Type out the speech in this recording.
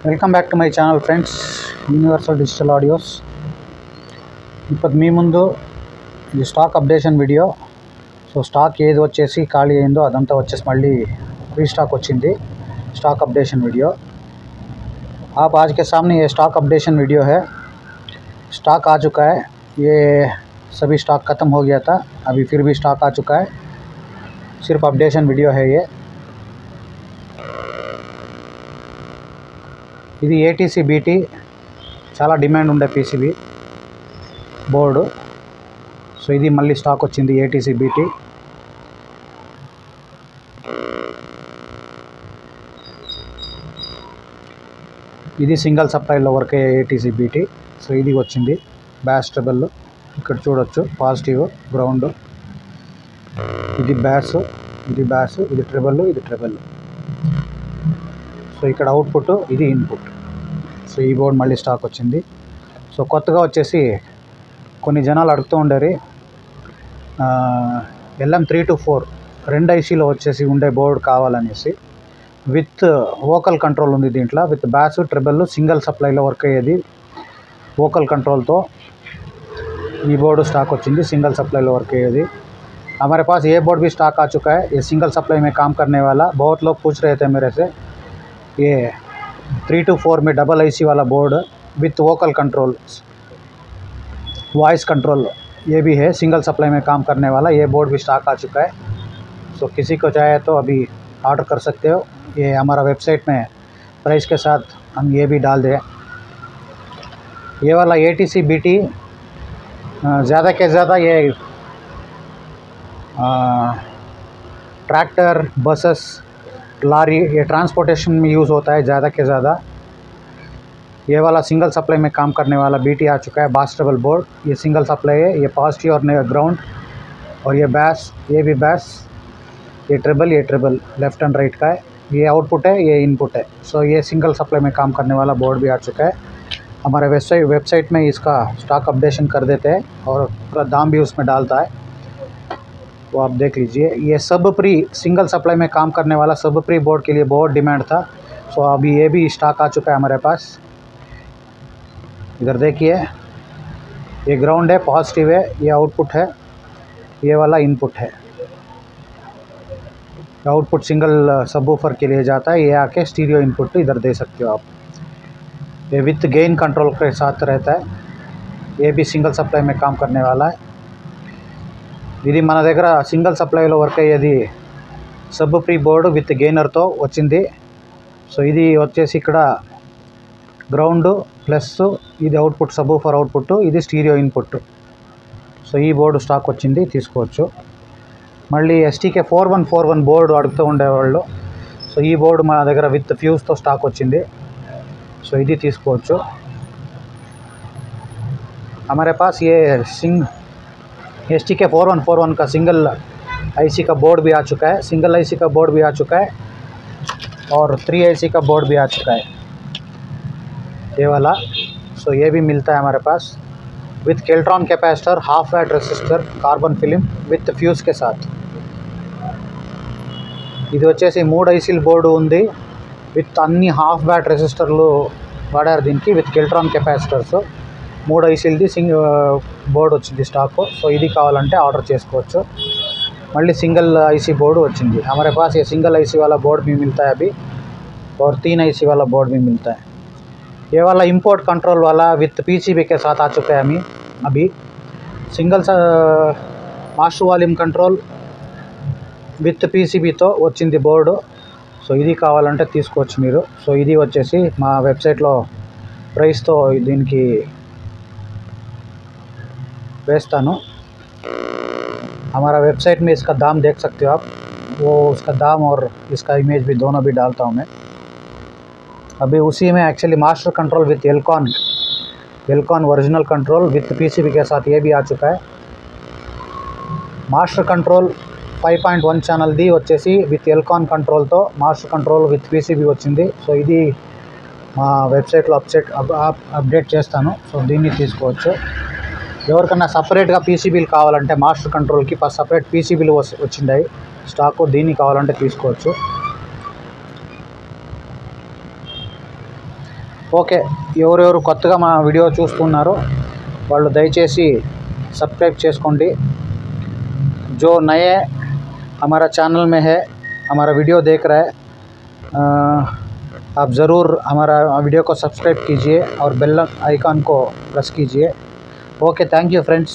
Welcome back to my channel friends, universal digital audios. ఇప్పుడు మీ ముందు ఇది stock updation video. So stock ఏది వచ్చేసి ఖాళీ అయిందో అదంతా వచ్చేసి మళ్ళీ రీస్టాక్ వచ్చింది. स्टॉक अपडेशन वीडियो आप आज के सामने ये स्टॉक अपडेशन वीडियो है. स्टॉक आ चुका है, ये सभी स्टॉक ख़त्म हो गया था, अभी फिर भी स्टॉक आ चुका है. सिर्फ अपडेशन वीडियो है ये. ఇది ఏటీసీ బీటీ చాలా డిమాండ్ ఉండే పీసీబీ బోర్డు. సో ఇది మళ్ళీ స్టాక్ వచ్చింది ఏటీసీ బీటీ. ఇది సింగిల్ సప్లైలో వర్క్ అయ్యే ఏటీసీ బీటీ. సో ఇది వచ్చింది బ్యాస్ ట్రబుల్. ఇక్కడ చూడొచ్చు పాజిటివ్ గ్రౌండ్. ఇది బ్యాస్, ఇది బ్యాస్, ఇది ట్రిబుల్, ఇది ట్రిబుల్. సో ఇక్కడ అవుట్పుట్, ఇది ఇన్పుట్. సో ఈ బోర్డు మళ్ళీ స్టాక్ వచ్చింది. సో కొత్తగా వచ్చేసి కొన్ని జనాలు అడుగుతూ ఉండేది LM324 రెండు ఐసీలో వచ్చేసి ఉండే బోర్డు కావాలనేసి. విత్ వోకల్ కంట్రోల్ ఉంది దీంట్లో, విత్ బ్యాస్ ట్రిబుల్ సింగిల్ సప్లైలో వర్క్ అయ్యేది వోకల్ కంట్రోల్తో ఈ बोर्ड स्टॉक వచ్చింది. सिंगल सप्लाई लो वर्क है. हमारे पास ये बोर्ड भी स्टॉक आ चुका है. ये सिंगल सप्लाई में काम करने वाला. बहुत लोग पूछ रहे थे मेरे से ये 324 में डबल आईसी वाला board with vocal control, voice control, ये भी है सिंगल सप्लाई में काम करने वाला. ये बोर्ड भी स्टॉक आ चुका है. सो किसी को चाहे तो अभी ऑर्डर कर सकते हो. ये हमारा वेबसाइट में प्राइस के साथ हम ये भी डाल दें. ये वाला एटीसी बीटी ज़्यादा के ज़्यादा ये ट्रैक्टर, बसेस, लॉरी, ये ट्रांसपोर्टेशन में यूज़ होता है ज़्यादा के ज़्यादा. ये वाला सिंगल सप्लाई में काम करने वाला बीटी आ चुका है बास ट्रबल बोर्ड. ये सिंगल सप्लाई है. ये पॉजिटिव और ग्राउंड, और ये बैस, ये भी बैस, ये ट्रिबल लेफ़्ट एंड राइट का है. ये आउटपुट है, ये इनपुट है. सो ये सिंगल सप्लाई में काम करने वाला बोर्ड भी आ चुका है. हमारे वेबसाइट में इसका स्टॉक अपडेशन कर देते हैं और पूरा दाम भी उसमें डालता है, वो आप देख लीजिए. ये सब प्री सिंगल सप्लाई में काम करने वाला सब प्री बोर्ड के लिए बहुत डिमांड था. सो अभी ये भी स्टॉक आ चुका है हमारे पास. इधर देखिए, ये ग्राउंड है, पॉजिटिव है, ये आउटपुट है, ये वाला इनपुट है. आउटपुट सिंगल सबवूफर के लिए जाता है. ये आके स्टीरियो इनपुट इधर दे सकते हो आप. ये विथ गेन कंट्रोल के साथ रहता है. ये भी सिंगल सप्लाई में काम करने वाला है. ఇది మన దగ్గర సింగిల్ సప్లైలో వర్క్ అయ్యేది సబ్ ప్రీ బోర్డు విత్ గెయినర్తో వచ్చింది. సో ఇది వచ్చేసి ఇక్కడ గ్రౌండ్ ప్లస్ ఇది అవుట్పుట్ సబ్వూఫర్ అవుట్పుట్, ఇది స్టీరియో ఇన్పుట్. సో ఈ బోర్డు స్టాక్ వచ్చింది, తీసుకోవచ్చు. మళ్ళీ STK 4141 బోర్డు అడుగుతూ ఉండేవాళ్ళు. సో ఈ బోర్డు మన దగ్గర విత్ ఫ్యూజ్తో స్టాక్ వచ్చింది. సో ఇది తీసుకోవచ్చు. हमारे पास ये STK 4141 का सिंगल आईसी का बोर्ड भी आ चुका है. सिंगल आईसी का बोर्ड भी आ चुका है और 3 आईसी का बोर्ड भी आ चुका है, ये वाला. सो ये भी मिलता है हमारे पास with Keltron capacitor, half watt resistor, carbon film with fuse के साथ. ఇది వచ్చేసి 3 ఐసీల బోర్డు ఉంది విత్ అన్ని హాఫ్ బ్యాట్ రెసిస్టర్లు వాడారు దీనికి, విత్ కెల్ట్రాన్ కెపాసిటర్స్. 3 ఐసీలది బోర్డు వచ్చింది స్టాక్. సో ఇది కావాలంటే ఆర్డర్ చేసుకోవచ్చు. మళ్ళీ సింగిల్ ఐसी बोर्ड వచ్చింది. हमारे पास ये सिंगल आईसी वाला बोर्ड भी मिलता है अभी, और 3 आईसी वाला बोर्ड भी मिलता है. ये वाला इंपोर्ट कंट्रोल वाला विथ पीसीबी के साथ आ चुका है हमें अभी. Single master volume control with పీసీబీతో వచ్చింది బోర్డు. సో ఇది కావాలంటే తీసుకోవచ్చు మీరు. సో ఇది వచ్చేసి మా వెబ్సైట్లో ప్రైస్తో దీనికి వేస్తాను. हमारा वेबसाइट में इसका दाम देख सकते हो आप. वो उसका दाम और इसका इमेज भी दोनों भी डालता हूँ मैं. अभी उसी में actually master control with Elcon original control with PCB के साथ ये भी आ चुका है. మాస్టర్ కంట్రోల్ 5.1 ఛానల్ది వచ్చేసి విత్ ఎల్కాన్ కంట్రోల్తో మాస్టర్ కంట్రోల్ విత్ పీసీబీ వచ్చింది. సో ఇది మా వెబ్సైట్లో అప్డేట్ చేస్తాను. సో దీన్ని తీసుకోవచ్చు. ఎవరికన్నా సపరేట్గా పీసీబీలు కావాలంటే మాస్టర్ కంట్రోల్కి సపరేట్ పీసీబీలు వచ్చిండాయి. స్టాకు, దీన్ని కావాలంటే తీసుకోవచ్చు. ఓకే, ఎవరెవరు కొత్తగా మా వీడియో చూస్తున్నారో వాళ్ళు దయచేసి सब्सक्राइब చేసుకోండి. जो नए हमारा चैनल में है, हमारा वीडियो देख रहा है, आप ज़रूर हमारा वीडियो को सब्सक्राइब कीजिए और बेल आइकन को प्रेस कीजिए. Okay, thank you friends.